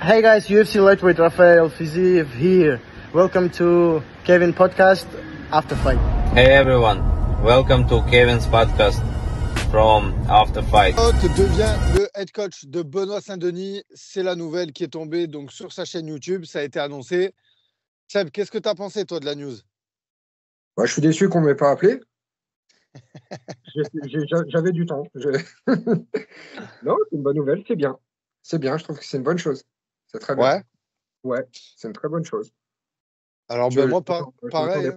Hey guys, UFC Lightweight Rafael Fiziev here. Welcome to Kevin Podcast After Fight. Hey everyone, welcome to Kevin's podcast from After Fight. Devient le head coach de Benoît Saint-Denis. C'est la nouvelle qui est tombée donc sur sa chaîne YouTube. Ça a été annoncé. Seb, qu'est-ce que tu as pensé toi de la news? Je suis déçu qu'on ne m'ait pas appelé. J'avais du temps. Non, c'est une bonne nouvelle, c'est bien. C'est bien, je trouve que c'est une bonne chose. C'est très bien. Ouais, c'est une très bonne chose. Alors, moi, pareil. Je ne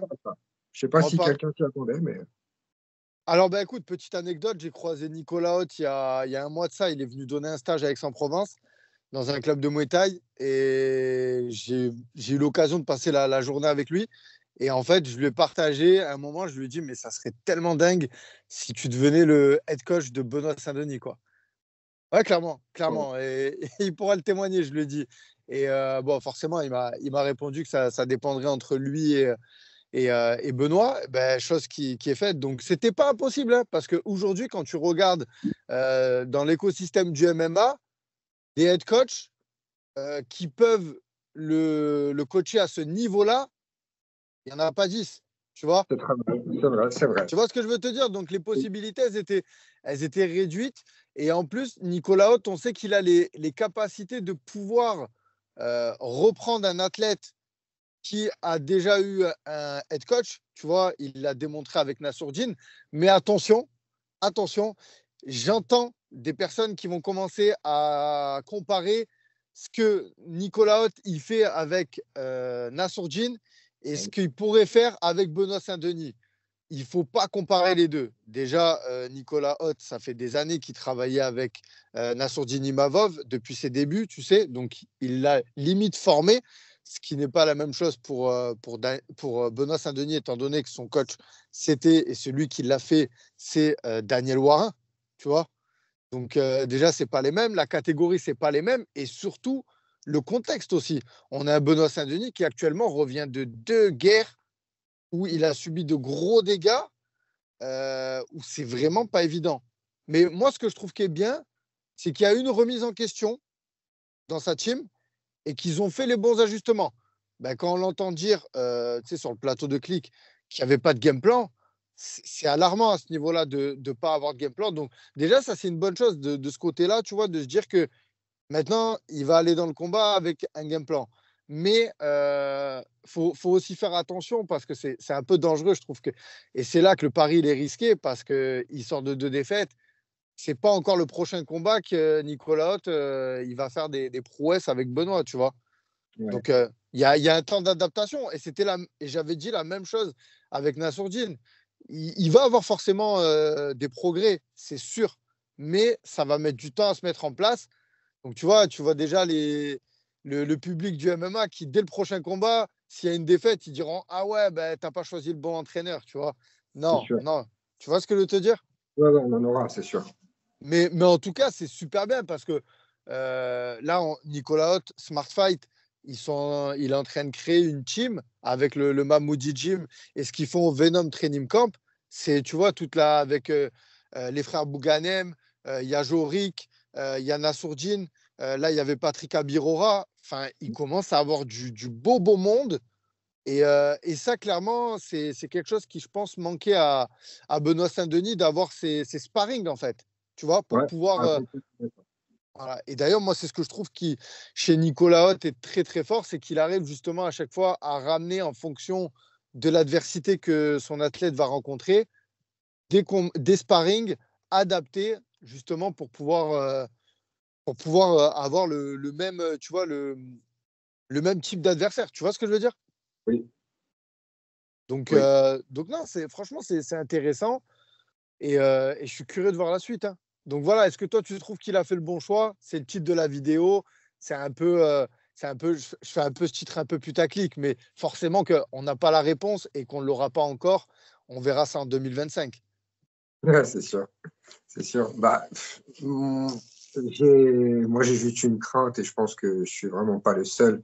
sais pas si quelqu'un s'y attendait, mais. Alors, écoute, petite anecdote, j'ai croisé Nicolas Haute il y a un mois de ça. Il est venu donner un stage à Aix-en-Provence dans un club de Muay Thai et j'ai eu l'occasion de passer la journée avec lui. Et en fait, je lui ai partagé à un moment, je lui ai dit, mais ça serait tellement dingue si tu devenais le head coach de Benoît Saint-Denis, quoi. Ouais, clairement. Et il pourra le témoigner, je lui ai dit. Et forcément, il m'a répondu que ça dépendrait entre lui et Benoît, chose qui est faite. Donc, c'était pas impossible, hein, parce qu'aujourd'hui, quand tu regardes dans l'écosystème du MMA, des head coachs qui peuvent le coacher à ce niveau-là, il n'y en a pas 10, tu vois. C'est vrai. Tu vois ce que je veux te dire? Donc, les possibilités, elles étaient réduites. Et en plus, Nicolas Haute, on sait qu'il a les capacités de pouvoir reprendre un athlète qui a déjà eu un head coach. Tu vois, il l'a démontré avec Nassourdine. Mais attention, j'entends des personnes qui vont commencer à comparer ce que Nicolas Haute il fait avec Nassourdine et ce qu'il pourrait faire avec Benoît Saint-Denis. Il ne faut pas comparer les deux. Déjà, Nicolas Haute, ça fait des années qu'il travaillait avec Nassourdine Imavov depuis ses débuts, tu sais. Donc, il l'a limite formé, ce qui n'est pas la même chose pour Benoît Saint-Denis, étant donné que son coach, c'était, et celui qui l'a fait, c'est Daniel Warin, tu vois. Donc, déjà, ce n'est pas les mêmes. La catégorie, ce n'est pas les mêmes. Et surtout, le contexte aussi. On a un Benoît Saint-Denis qui actuellement revient de 2 guerres où il a subi de gros dégâts, où c'est vraiment pas évident. Mais moi, ce que je trouve qui est bien, c'est qu'il y a une remise en question dans sa team et qu'ils ont fait les bons ajustements. Quand on l'entend dire sur le plateau de Click qu'il n'y avait pas de game plan, c'est alarmant à ce niveau-là de ne pas avoir de game plan. Donc déjà, ça, c'est une bonne chose de ce côté-là, tu vois, de se dire que maintenant, il va aller dans le combat avec un game plan. Mais faut aussi faire attention parce que c'est un peu dangereux, je trouve. Et c'est là que le pari il est risqué parce qu'il sort de 2 défaites. C'est pas encore le prochain combat que Nicolas Haute il va faire des prouesses avec Benoît, tu vois. Ouais. Donc, il y a un temps d'adaptation. Et j'avais dit la même chose avec Nassourdine. Il va avoir forcément des progrès, c'est sûr. Mais ça va mettre du temps à se mettre en place. Donc, tu vois déjà le public du MMA qui, dès le prochain combat, s'il y a une défaite, ils diront « Ah ouais, t'as pas choisi le bon entraîneur, tu vois. » Non. Tu vois ce que je veux te dire? Ouais, on en aura, c'est sûr. Mais en tout cas, c'est super bien parce que là, Nicolas Haute, Smart Fight, il est en train de créer une team avec le Mamoudi Gym et ce qu'ils font au Venom Training Camp. C'est, tu vois, avec les frères Bouganem, il y a Jorik, il y a Nassourdine, là, il y avait Patrick Abirora. Enfin, il commence à avoir du beau monde. Et ça, clairement, c'est quelque chose qui, je pense, manquait à Benoît Saint-Denis d'avoir ses sparring, en fait. Tu vois, pour pouvoir. Voilà. Et d'ailleurs, moi, c'est ce que je trouve qui, chez Nicolas Haute, est très, très fort, c'est qu'il arrive justement à chaque fois à ramener en fonction de l'adversité que son athlète va rencontrer, des sparring adaptés justement pour pouvoir avoir le même, tu vois, le même type d'adversaire. Tu vois ce que je veux dire? Oui. Donc non, franchement, c'est intéressant et je suis curieux de voir la suite, hein. Donc voilà, est-ce que toi, tu trouves qu'il a fait le bon choix? C'est le titre de la vidéo. C'est un peu, je fais un peu ce titre un peu putaclic, mais forcément qu'on n'a pas la réponse et qu'on ne l'aura pas encore. On verra ça en 2025. Ouais, c'est sûr. C'est sûr. Moi, j'ai juste une crainte et je pense que je ne suis vraiment pas le seul.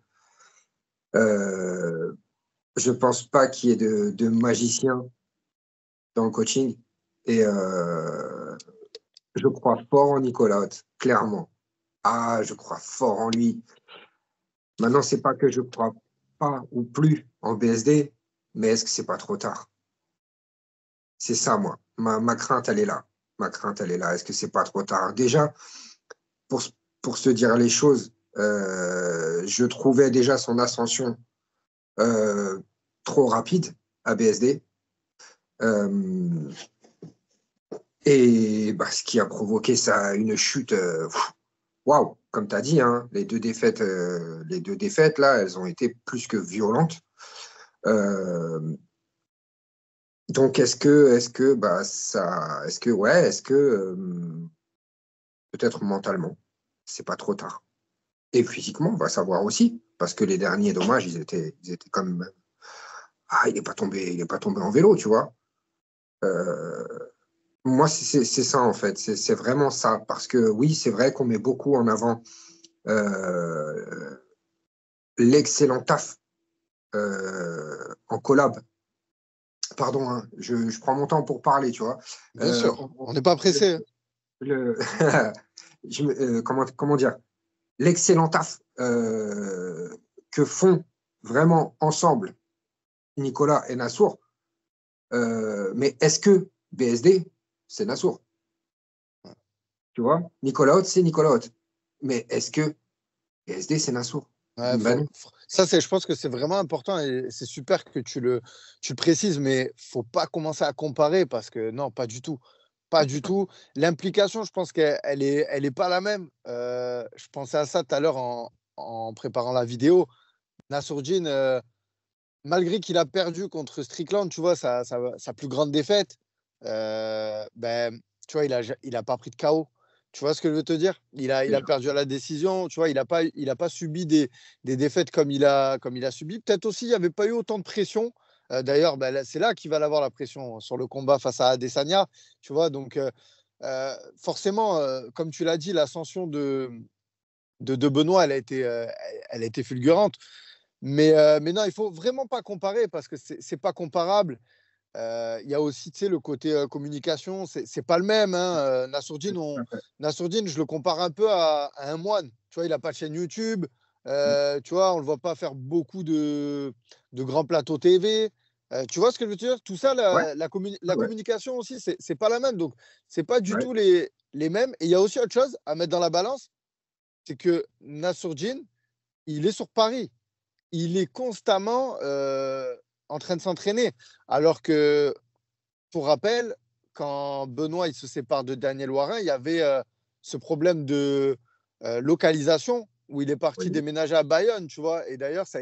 Je ne pense pas qu'il y ait de magicien dans le coaching. Et je crois fort en Nicolas Haute, clairement. Je crois fort en lui. Maintenant, c'est pas que je ne crois pas ou plus en BSD, mais est-ce que c'est pas trop tard? C'est ça, moi. Ma crainte, elle est là. Ma crainte, elle est là. Est-ce que c'est pas trop tard? Déjà, pour, pour se dire les choses, je trouvais déjà son ascension trop rapide à BSD. Et ce qui a provoqué ça, une chute. Waouh, comme tu as dit, hein, les deux défaites, là, elles ont été plus que violentes. Donc, est-ce que peut-être mentalement, c'est pas trop tard. Et physiquement, on va savoir aussi, parce que les derniers dommages, ils étaient quand même. Ah, il n'est pas tombé en vélo, tu vois. Moi, c'est ça en fait, c'est vraiment ça, parce que oui, c'est vrai qu'on met beaucoup en avant l'excellent taf en collab. Pardon, hein, je prends mon temps pour parler, tu vois. Bien sûr, on n'est pas pressé. Comment dire, l'excellent taf que font vraiment ensemble Nicolas et Nassour. Mais est-ce que BSD, c'est Nassour? Tu vois, Nicolas Haute, c'est Nicolas Haute. Mais est-ce que BSD, c'est Nassour? Ça, je pense que c'est vraiment important et c'est super que tu le précises, mais faut pas commencer à comparer parce que non, pas du tout. Pas du tout. L'implication, je pense qu'elle est pas la même. Je pensais à ça tout à l'heure en préparant la vidéo. Nassourdine, malgré qu'il a perdu contre Strickland, tu vois, sa plus grande défaite, tu vois, il a pas pris de KO. Tu vois ce que je veux te dire? Il a perdu à la décision. Tu vois, il a pas subi des défaites comme il a subi. Peut-être aussi, il n'y avait pas eu autant de pression. D'ailleurs, c'est là qu'il va avoir la pression sur le combat face à Adesanya. Tu vois, donc forcément, comme tu l'as dit, l'ascension de Benoît, elle a été fulgurante. Mais non, il faut vraiment pas comparer parce que c'est pas comparable. Il y a aussi, tu sais, le côté communication, c'est pas le même. Hein. Nassourdine, je le compare un peu à un moine. Tu vois, il a pas de chaîne YouTube. Tu vois, on le voit pas faire beaucoup de grands plateaux TV. Tu vois ce que je veux dire? Tout ça, la communication aussi, c'est pas la même. Donc, c'est pas du tout les mêmes. Et il y a aussi autre chose à mettre dans la balance, c'est que Nassourdine, il est sur Paris. Il est constamment en train de s'entraîner. Alors que, pour rappel, quand Benoît il se sépare de Daniel Warin, il y avait ce problème de localisation où il est parti déménager à Bayonne, tu vois. Et d'ailleurs, ça a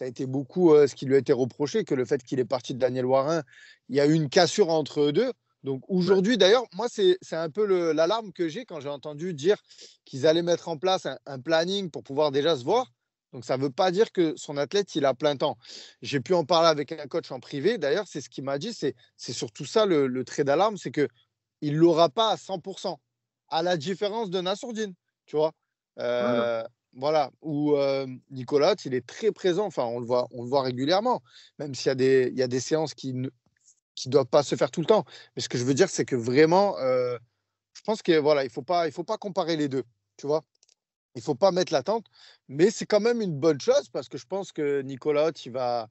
été beaucoup ce qui lui a été reproché, que le fait qu'il est parti de Daniel Warin, il y a eu une cassure entre eux deux. Donc aujourd'hui, d'ailleurs, moi, c'est un peu l'alarme que j'ai quand j'ai entendu dire qu'ils allaient mettre en place un planning pour pouvoir déjà se voir. Donc, ça ne veut pas dire que son athlète, il a plein temps. J'ai pu en parler avec un coach en privé. D'ailleurs, c'est ce qu'il m'a dit. C'est surtout ça le trait d'alarme, c'est qu'il ne l'aura pas à 100%, à la différence de Nassourdine, tu vois. Voilà, où Nicolas, il est très présent. Enfin, on le voit régulièrement, même s'il y a des séances qui ne doivent pas se faire tout le temps. Mais ce que je veux dire, c'est que vraiment, je pense que voilà, il faut pas comparer les deux, tu vois. Il ne faut pas mettre l'attente, mais c'est quand même une bonne chose parce que je pense que Nicolas Haute, il va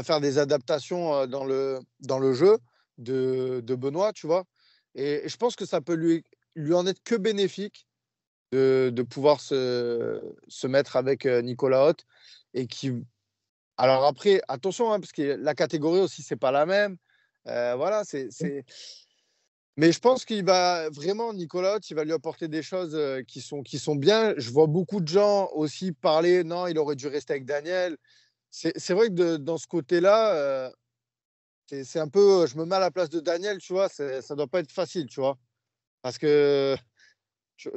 faire des adaptations dans le jeu de Benoît, tu vois. Et je pense que ça peut lui en être que bénéfique de pouvoir se mettre avec Nicolas Haute. Alors après, attention, hein, parce que la catégorie aussi, c'est pas la même. Voilà, Mais je pense qu'il va vraiment, Nicolas Haute, il va lui apporter des choses qui sont bien. Je vois beaucoup de gens aussi parler, non, il aurait dû rester avec Daniel. C'est vrai que dans ce côté-là, c'est un peu, je me mets à la place de Daniel, tu vois, ça ne doit pas être facile, tu vois. Parce que,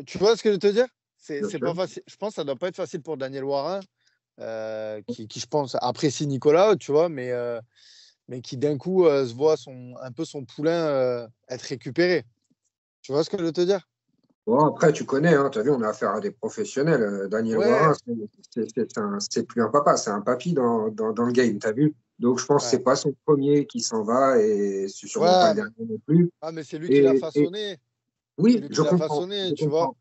tu vois ce que je veux te dire? C'est pas facile. Je pense que ça ne doit pas être facile pour Daniel Warin, qui, je pense, apprécie Nicolas Haute, tu vois, mais qui d'un coup se voit un peu son poulain être récupéré. Tu vois ce que je veux te dire? Bon, après, tu connais, hein, tu as vu, on a affaire à des professionnels. Daniel Warin, c'est plus un papa, c'est un papy dans le game, tu as vu? Donc, je pense que ce n'est pas son premier qui s'en va et c'est sûrement pas le dernier non plus. Ah, mais c'est lui qui l'a façonné. Oui, je comprends. Tu vois.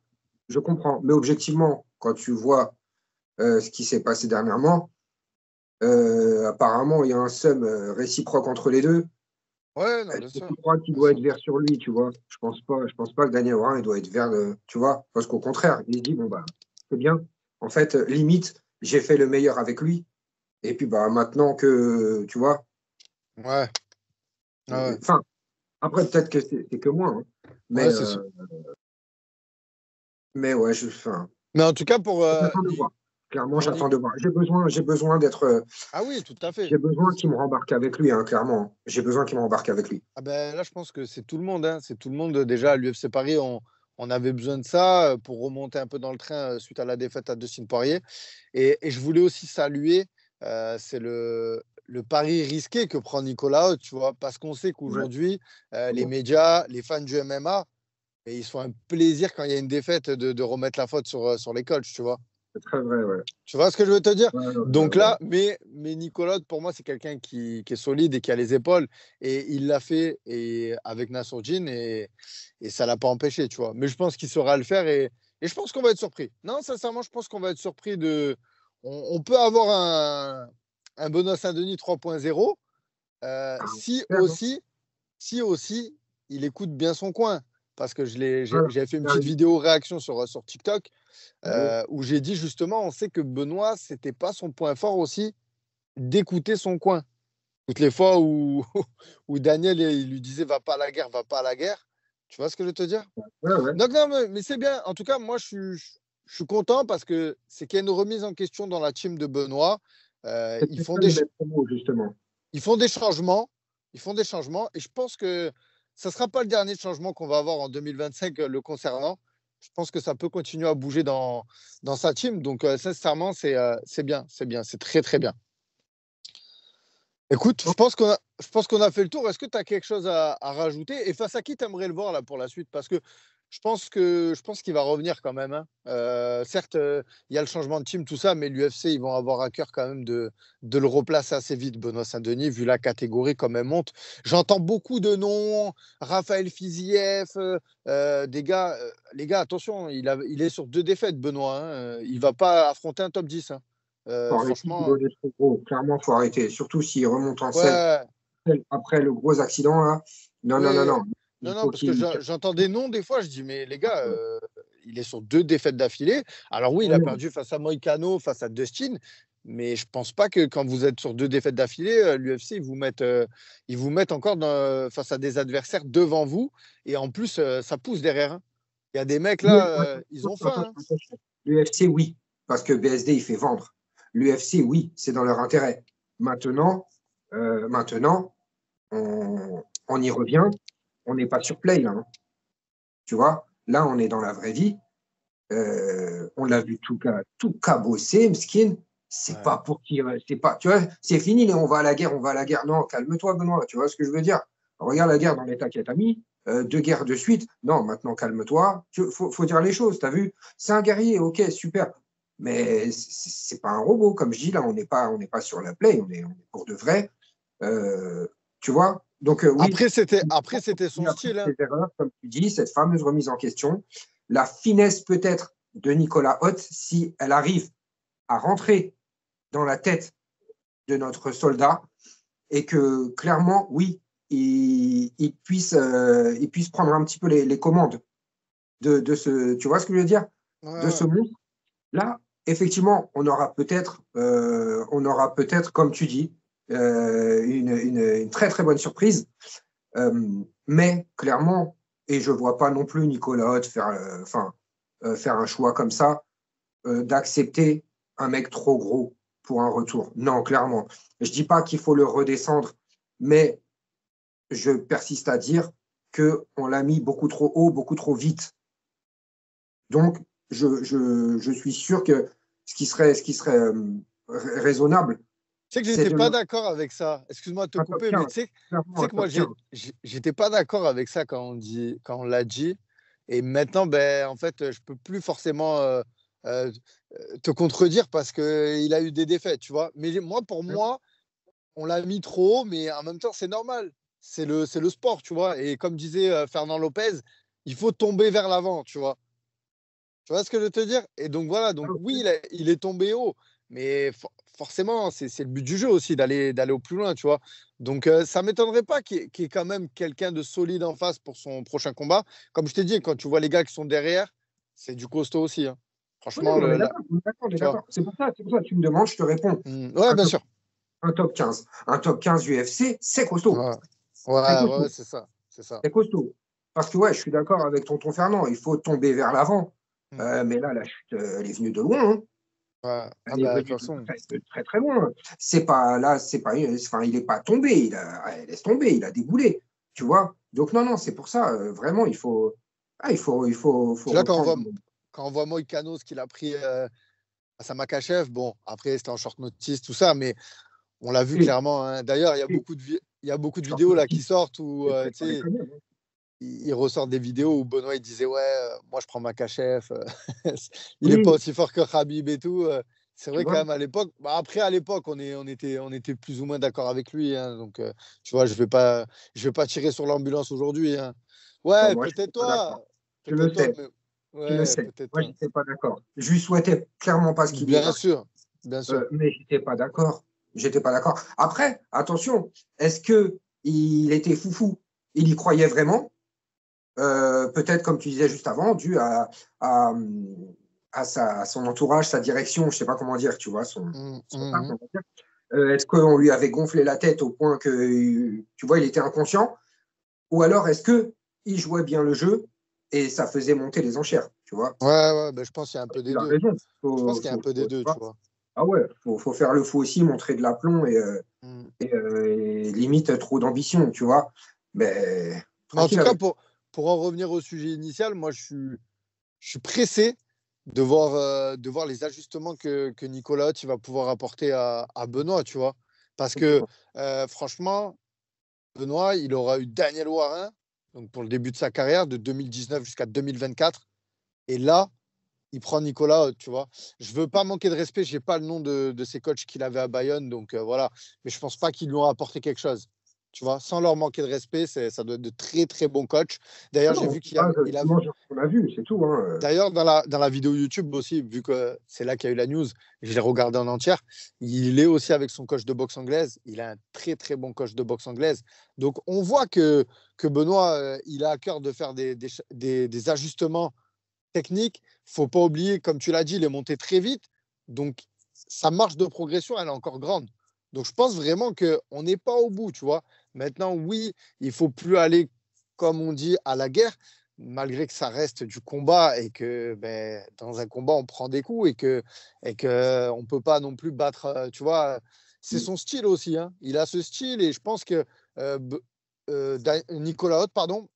Je comprends. Mais objectivement, quand tu vois ce qui s'est passé dernièrement. Apparemment, il y a un seum réciproque entre les deux. Ouais, non, bien Je sûr. crois qu'il doit être vert sur lui, tu vois. Je pense pas que Daniel Bryan, il doit être vert, tu vois. Parce qu'au contraire, il dit, bon, bah, c'est bien. En fait, limite, j'ai fait le meilleur avec lui. Et puis, bah, maintenant que, tu vois, Ouais, ouais, enfin, après, peut-être que c'est que moi, hein. ouais, c'est sûr. Mais ouais, enfin, Mais en tout cas, pour, j'attends de voir. Clairement, pour j'attends de voir. J'ai besoin d'être. Ah oui, tout à fait. J'ai besoin qu'il me rembarque avec lui, hein, clairement. J'ai besoin qu'il me rembarque avec lui. Ah ben, là, je pense que c'est tout le monde, hein. C'est tout le monde. Déjà, à l'UFC Paris, on avait besoin de ça pour remonter un peu dans le train suite à la défaite à Dustin Poirier. Et je voulais aussi saluer, c'est le pari risqué que prend Nicolas Haute, tu vois, parce qu'on sait Ouais. qu'aujourd'hui, les médias, les fans du MMA, et ils se font un plaisir quand il y a une défaite de remettre la faute sur les coachs, tu vois. C'est très vrai, ouais. Tu vois ce que je veux te dire? Ouais, ouais, Donc ouais. là, mais Nicolas, pour moi, c'est quelqu'un qui est solide et qui a les épaules. Et il l'a fait avec Nassourdine et ça ne l'a pas empêché, tu vois. Mais je pense qu'il saura le faire et je pense qu'on va être surpris. Non, sincèrement, je pense qu'on va être surpris de. On peut avoir un Benoît Saint-Denis 3.0 Ah, si super, hein. aussi il écoute bien son coin. Parce que Voilà. j'avais fait une Ah petite oui, vidéo réaction sur TikTok ah oui. où j'ai dit justement, on sait que Benoît, c'était pas son point fort aussi d'écouter son coin. Toutes les fois où, où Daniel il lui disait va pas à la guerre, va pas à la guerre. Tu vois ce que je veux te dire? Ouais, ouais. Donc, non, mais c'est bien. En tout cas, moi, je suis content parce que c'est qu'il y a une remise en question dans la team de Benoît. Euh, ils, C'était font ça des, les maîtres mots, justement. ils font des changements. Ils font des changements. Et je pense que ça ne sera pas le dernier changement qu'on va avoir en 2025 le concernant. Je pense que ça peut continuer à bouger dans sa team. Donc, sincèrement, c'est bien. C'est bien. C'est très, très bien. Écoute, je pense qu'on a fait le tour. Est-ce que tu as quelque chose à rajouter? Et face à qui tu aimerais le voir là pour la suite? Parce que je pense qu'il va revenir quand même, hein. Certes, il y a le changement de team, tout ça, mais l'UFC, ils vont avoir à cœur quand même de le replacer assez vite, Benoît Saint-Denis, vu la catégorie comme elle monte. J'entends beaucoup de noms, Raphaël Fiziev, des gars. Les gars, attention, il est sur 2 défaites, Benoît, hein. Il ne va pas affronter un top 10, hein. Faut arrêter de Franchement, donner trop gros. Clairement, faut arrêter. Surtout s'il remonte en selle ouais. après le gros accident, là. Non, non, non, Oui, non. non, Il non, faut parce que qu'il. j'entends des noms des fois, je dis, mais les gars, il est sur 2 défaites d'affilée. Alors oui, il a perdu face à Moïcano, face à Dustin, mais je pense pas que quand vous êtes sur 2 défaites d'affilée, l'UFC, ils vous mettent encore face à des adversaires devant vous, et en plus, ça pousse derrière, hein. Il y a des mecs là, ils ont faim, hein. Attention. L'UFC, oui, parce que BSD, il fait vendre. L'UFC, oui, c'est dans leur intérêt. Maintenant, on y revient. On n'est pas sur Play, là, hein. Tu vois, là, on est dans la vraie vie. On l'a vu tout cabosser, Mskin. C'est Ouais. pas pour qui. C'est pas, tu vois, c'est fini, on va à la guerre, on va à la guerre. Non, calme-toi, Benoît. Tu vois ce que je veux dire? Regarde la guerre dans l'état qu'elle t'a mis. 2 guerres de suite. Non, maintenant, calme-toi. Faut dire les choses, t'as vu? C'est un guerrier, ok, super. Mais c'est pas un robot, comme je dis là, on n'est pas sur la play, on est pour de vrai. Euh, tu vois? Donc, oui, Après, c'était son après style, hein. ces erreurs, comme tu dis, cette fameuse remise en question, la finesse peut-être de Nicolas Hoth, si elle arrive à rentrer dans la tête de notre soldat et que clairement, oui, il puisse prendre un petit peu les commandes de ce, tu vois ce que je veux dire, Ouais, de ce ouais. monde. Là, effectivement, on aura peut-être, comme tu dis, une très très bonne surprise. Mais clairement, et je ne vois pas non plus Nicolas Hoth faire un choix comme ça, d'accepter un mec trop gros pour un retour. Non, clairement. Je ne dis pas qu'il faut le redescendre, mais je persiste à dire qu'on l'a mis beaucoup trop haut, beaucoup trop vite. Donc, je suis sûr que ce qui serait raisonnable, Tu sais que c'est j'étais de pas le d'accord avec ça. Excuse-moi de te un top couper, mais 15, tu clairement sais un que moi, top 15. j'étais pas d'accord avec ça quand on l'a dit. Et maintenant, ben, en fait, je peux plus forcément euh, te contredire parce qu'il a eu des défaites, tu vois. Mais moi, pour moi, on l'a mis trop haut, mais en même temps, c'est normal. C'est le sport, tu vois. Et comme disait Fernand Lopez, il faut tomber vers l'avant, tu vois. Tu vois ce que je veux te dire? Et donc voilà, donc oui, il est tombé haut, mais forcément, c'est le but du jeu aussi d'aller au plus loin, tu vois. Donc ça m'étonnerait pas qu'il y ait quand même quelqu'un de solide en face pour son prochain combat. Comme je t'ai dit, quand tu vois les gars qui sont derrière, c'est du costaud aussi, hein. Oui, non, Franchement, on est d'accord, on est d'accord, on est tu vois. d'accord. C'est pour ça que tu me demandes, je te réponds. Ouais, Un bien top, sûr. un top 15. Un top 15 UFC, c'est costaud. Ouais, C'est ouais, costaud. ouais, c'est ça. C'est ça. C'est costaud. Parce que, ouais, je suis d'accord avec tonton Fernand, il faut tomber vers l'avant. Mais là, la chute, elle est venue de loin, hein. Ouais. Ah Elle est bah, de toute venue façon. de très, très loin. C'est pas là, c'est pas, enfin, il n'est pas tombé, laisse tomber, il a déboulé. Tu vois? Donc, non, non, c'est pour ça, vraiment, faut Puis là, reprendre. quand on voit Moïcano, ce qu'il a pris à Samakachev, bon, après, c'était en short notice, tout ça, mais on l'a vu Et, clairement, hein. D'ailleurs, et, il y a beaucoup de je vidéos là qui sortent où c'est tu pas sais, déconner, hein. il ressort des vidéos où Benoît il disait ouais, moi je prends Makachev, il est pas Oui, aussi fort que Khabib et tout. C'est tu vrai quand vois? même à l'époque. Bah, après à l'époque on était plus ou moins d'accord avec lui, hein, donc tu vois je vais pas tirer sur l'ambulance aujourd'hui, hein. Bon, Ouais moi, je n'étais pas d'accord. Je le peut-être toi, sais, mais je le ouais sais. peut-être Moi, toi. j'étais pas d'accord. Je lui souhaitais clairement pas ce qui lui est Bien arrivé. sûr, bien sûr. Mais j'étais pas d'accord. J'étais pas d'accord. Après, attention, est-ce que il était foufou? Il y croyait vraiment? Peut-être, comme tu disais juste avant, dû à, à son entourage, sa direction, je sais pas comment dire, tu vois, son taf, on va dire. Est-ce qu'on lui avait gonflé la tête au point que, tu vois, il était inconscient? Ou alors est-ce que il jouait bien le jeu et ça faisait monter les enchères, tu vois? Ouais, ouais, bah, je pense qu'il y a un peu des Il a deux. raison. Je pense qu'il y a un peu des Tu deux, tu vois? vois. Ah ouais, faut faire le fou aussi, montrer de l'aplomb Mm. et limite trop d'ambition, tu vois. Mais Mais en tout tranquille cas, avec. pour en revenir au sujet initial, moi, je suis pressé de voir les ajustements que Nicolas il va pouvoir apporter à Benoît, tu vois. Parce que franchement, Benoît, il aura eu Daniel Warin donc pour le début de sa carrière, de 2019 jusqu'à 2024. Et là, il prend Nicolas, tu vois. Je veux pas manquer de respect, j'ai pas le nom de ces coachs qu'il avait à Bayonne, donc voilà. Mais je pense pas qu'ils lui ont apporté quelque chose. Tu vois, sans leur manquer de respect, ça doit être de très très bons coachs. D'ailleurs, j'ai Non, vu tu manges ce qu'on a vu, c'est tout, hein. d'ailleurs, dans la vidéo YouTube aussi, vu que c'est là qu'il y a eu la news, je l'ai regardé en entière, il est aussi avec son coach de boxe anglaise. Il a un très, très bon coach de boxe anglaise. Donc, on voit que Benoît, il a à cœur de faire des ajustements techniques. Il ne faut pas oublier, comme tu l'as dit, il est monté très vite. Donc, sa marge de progression, elle est encore grande. Donc, je pense vraiment qu'on n'est pas au bout, tu vois. Maintenant, oui, il ne faut plus aller, comme on dit, à la guerre, malgré que ça reste du combat et que ben, dans un combat, on prend des coups et que on ne peut pas non plus battre, tu vois. C'est son style aussi, hein. Il a ce style et je pense que euh, Nicolas Haute, pardon,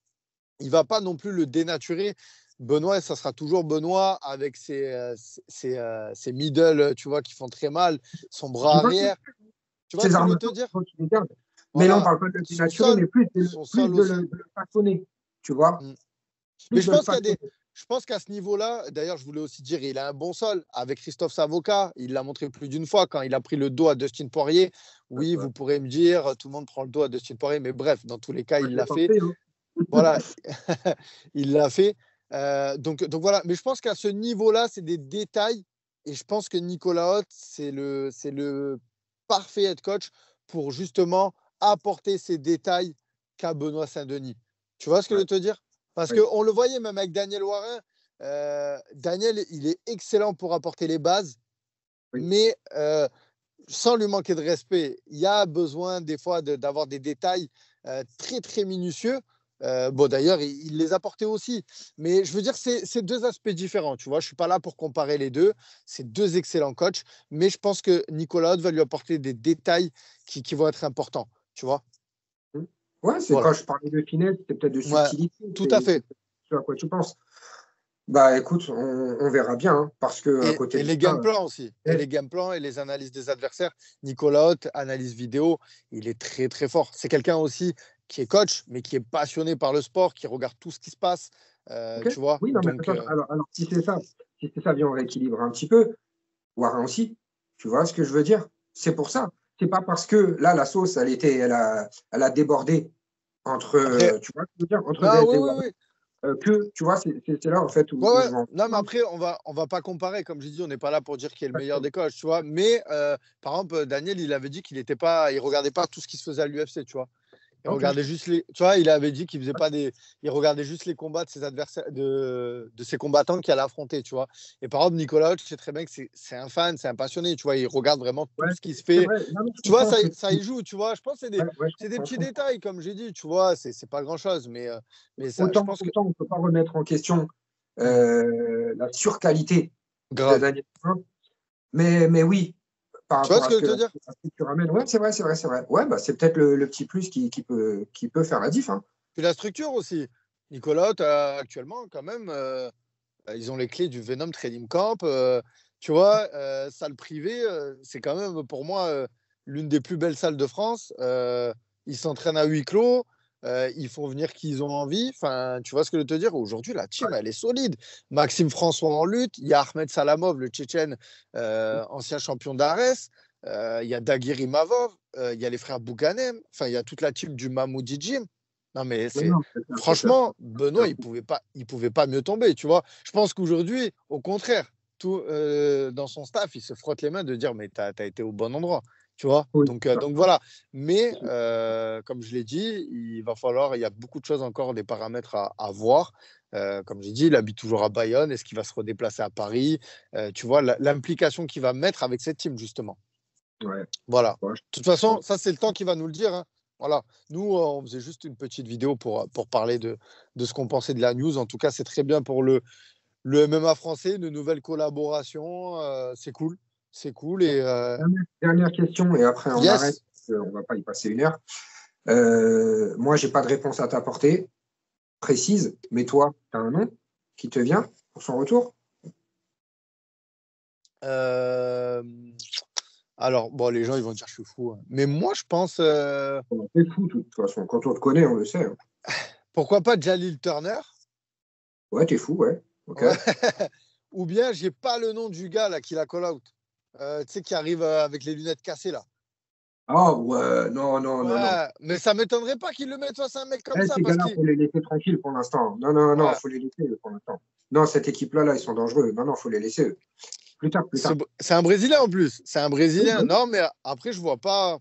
il ne va pas non plus le dénaturer. Benoît, ça sera toujours Benoît avec ses middle, tu vois, qui font très mal, son Je bras dis pas que arrière. Tu vois ce ces que je veux armes te dire? faut qu'il les garde. Mais là, on Voilà. parle pas de le Son dénaturer, sol, mais son plus sol de aussi. de le façonner, tu vois? Mm. Mais Plus de le façonner. je pense qu'à ce niveau-là, d'ailleurs, je voulais aussi dire, il a un bon sol. Avec Christophe Savoca, il l'a montré plus d'une fois quand il a pris le dos à Dustin Poirier. Oui, Ouais. vous pourrez me dire, tout le monde prend le dos à Dustin Poirier, mais bref, dans tous les cas, Moi, il je l'ai l'a fait. tenté, hein. Voilà, il l'a fait. Donc voilà, mais je pense qu'à ce niveau-là, c'est des détails. Et je pense que Nicolas Haute, c'est le parfait head coach pour justement apporter ces détails qu'a Benoît Saint-Denis. Tu vois ce que je Ouais, veux te dire? Parce ouais. qu'on le voyait même avec Daniel Warin. Daniel, il est excellent pour apporter les bases, Oui. mais sans lui manquer de respect, il y a besoin des fois d'avoir des détails très, très minutieux. Bon, d'ailleurs, il les apportait aussi. Mais je veux dire, c'est deux aspects différents. Tu vois, je ne suis pas là pour comparer les deux. C'est deux excellents coachs. Mais je pense que Nicolas Haute va lui apporter des détails qui vont être importants. Tu vois? Ouais, c'est Voilà. quand je parlais de finesse, c'est peut-être de Ouais, subtilité, tout à c'est fait. ce à quoi tu penses. Bah écoute, on verra bien, hein, parce que à côté Et de les ça, game plans aussi. Et les game plans et les analyses des adversaires. Nicolas Haute, analyse vidéo, il est très, très fort. C'est quelqu'un aussi qui est coach, mais qui est passionné par le sport, qui regarde tout ce qui se passe. ok? Tu vois? Oui, non, mais Donc, attends, alors si c'est ça, viens, on rééquilibre un petit peu. Warren aussi, tu vois ce que je veux dire? C'est pour ça. C'est pas parce que là, la sauce, elle a débordé entre, après, tu vois ce que je veux dire? Entre non, VS oui, et oui, Warren. oui. tu vois, c'est là en fait où, Ouais, où ouais. je m'en. Non, mais après, on va pas comparer. Comme j'ai dit, on n'est pas là pour dire qui est le meilleur des coachs, tu vois. Mais par exemple, Daniel, il avait dit qu'il était pas, il regardait pas tout ce qui se faisait à l'UFC, tu vois. Il Ok. regardait juste les. Tu vois, il avait dit qu'il faisait pas des. Il regardait juste les combats de ses adversaires, de ses combattants qu'il allait affronter, tu vois. Et par exemple, Nicolas, je sais très bien que c'est un fan, c'est un passionné, tu vois. Il regarde vraiment tout Ouais, ce qui se c'est fait. vrai. Non, mais je Tu vois, comprends ce que tu ça dis. y joue, tu vois. Je pense que Ouais, ouais, c'est des je petits comprends. détails, comme j'ai dit, tu vois. C'est pas grand-chose, mais ça, je pense que. Autant on ne peut pas remettre en question la surqualité de Grave. Daniel Bryan, mais oui, par Tu vois rapport ce que je veux te dire? à ce que tu ramènes, ouais, c'est vrai, c'est vrai, c'est vrai. Ouais, bah, c'est peut-être le petit plus qui peut faire la diff. Hein. Puis la structure aussi. Nicolas, actuellement, quand même, ils ont les clés du Venom Training Camp. Tu vois, salle privée, c'est quand même pour moi l'une des plus belles salles de France. Ils s'entraînent à huis clos. Ils font venir qui ils ont envie. Enfin, tu vois ce que je veux te dire? Aujourd'hui, la team, elle est solide. Maxime François en lutte. Il y a Ahmed Salamov, le Tchétchène, ancien champion d'Ares. Il y a Daguir Imavov. Il y a les frères Bouganem. Enfin, il y a toute la team du Mamoudi Gym. Non, mais Non, c'est non, c'est clair. franchement, Benoît, il pouvait pas mieux tomber, tu vois. Je pense qu'aujourd'hui, au contraire, dans son staff, il se frotte les mains de dire, mais tu as été au bon endroit, tu vois. Oui, Donc voilà. Mais comme je l'ai dit, il y a beaucoup de choses encore, des paramètres à voir. Comme j'ai dit, il habite toujours à Bayonne. Est-ce qu'il va se redéplacer à Paris? Tu vois, l'implication qu'il va mettre avec cette team, justement. ouais, Voilà. De ouais, toute façon, ça, c'est le temps qui va nous le dire. Hein. Voilà. Nous, on faisait juste une petite vidéo pour parler de ce qu'on pensait de la news. En tout cas, c'est très bien pour le MMA français, de nouvelles collaborations. C'est cool. C'est cool. Et Dernière question, et après on arrête. yes. On ne va pas y passer une heure. Moi, j'ai pas de réponse à t'apporter précise, mais toi, tu as un nom qui te vient pour son retour? Euh, Alors, bon, les gens, ils vont dire que je suis fou. Hein. Mais moi, je pense, C'est fou, de toute façon. Quand on te connaît, on le sait. Hein. pourquoi pas Jalil Turner? Ouais, t'es fou, ouais. Ok. Ouais. Ou bien, j'ai pas le nom du gars là, qui la call out. Tu sais, qui arrive avec les lunettes cassées là. Ah ouais, non, non, non, non. Ouais, mais ça m'étonnerait pas qu'il le mette face à un mec comme ça Ces parce gars-là, qu'il. faut les laisser tranquilles pour l'instant. Non, non, non, Ouais, faut les laisser pour l'instant. Non, cette équipe-là, là, ils sont dangereux. Non, non, faut les laisser. Plus tard, plus tard. c'est un Brésilien en plus. C'est un Oui, bah Brésilien. oui. Non, mais après, je vois pas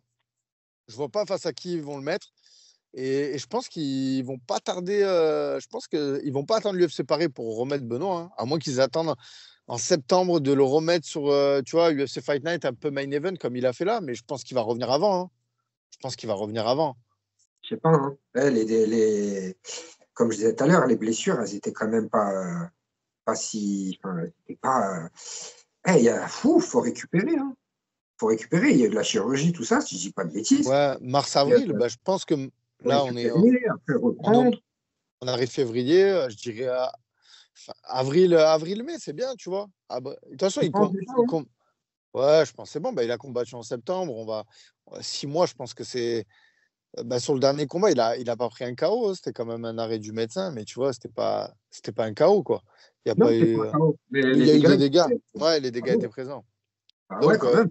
face à qui ils vont le mettre. Et je pense qu'ils vont pas tarder. Je pense qu'ils vont pas attendre l'UFC Paris pour remettre Benoît. Hein, à moins qu'ils attendent en septembre de le remettre sur, tu vois, UFC Fight Night, un peu main event comme il a fait là. Mais je pense qu'il va revenir avant. Hein. Je pense qu'il va revenir avant. Je sais pas. Hein. Comme je disais tout à l'heure, les blessures, elles étaient quand même pas si. Enfin, c'était pas. Faut récupérer. Hein. Faut récupérer. Il y a de la chirurgie, tout ça, si je dis pas de bêtises. Ouais, mars-avril, bah, je pense que Faut là, récupérer, après on, est- reprendre. on arrive février, je dirais avril-mai, c'est bien, tu vois. Ah bah, de toute façon, Tu penses déjà, ouais. ouais, je pense que c'est bon. Bah, il a combattu en septembre. 6 mois, je pense que c'est. Bah, sur le dernier combat, il a pas pris un KO. Hein. C'était quand même un arrêt du médecin, mais tu vois, c'était pas un KO, quoi. Il y a Non, pas c'est eu, pas KO. Mais il les y a eu des dégâts, dégâts. ils Ouais, les dégâts étaient- étaient présents. ah ouais, Donc, quand même.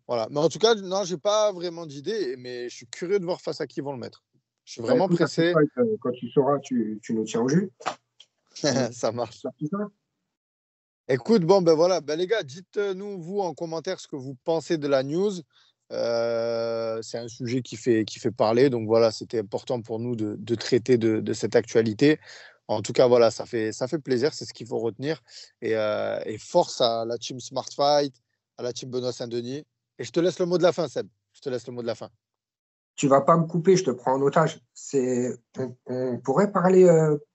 voilà. Mais en tout cas, non, j'ai pas vraiment d'idée, mais je suis curieux de voir face à qui ils vont le mettre. Je suis Bah, vraiment écoute, pressé. quand tu sauras, tu nous tiens au jus. Ça marche. Tout ça. Écoute, bon, ben voilà, ben les gars, dites-nous, vous, en commentaire, ce que vous pensez de la news. C'est un sujet qui fait parler, donc voilà, c'était important pour nous de traiter de cette actualité. En tout cas, voilà, ça fait plaisir, c'est ce qu'il faut retenir. Et force à la team Smart Fight, à la team Benoît Saint-Denis. Et je te laisse le mot de la fin, Seb. Je te laisse le mot de la fin. Tu vas pas me couper, je te prends en otage. On pourrait parler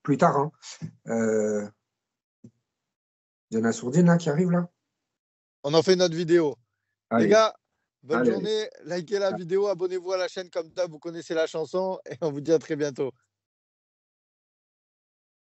plus tard. Hein. Il y en a Sourdine là, qui arrive là. On en fait une autre vidéo. Les Allez, gars, bonne allez, journée. Likez la vidéo, abonnez-vous à la chaîne comme ça, vous connaissez la chanson. Et on vous dit à très bientôt.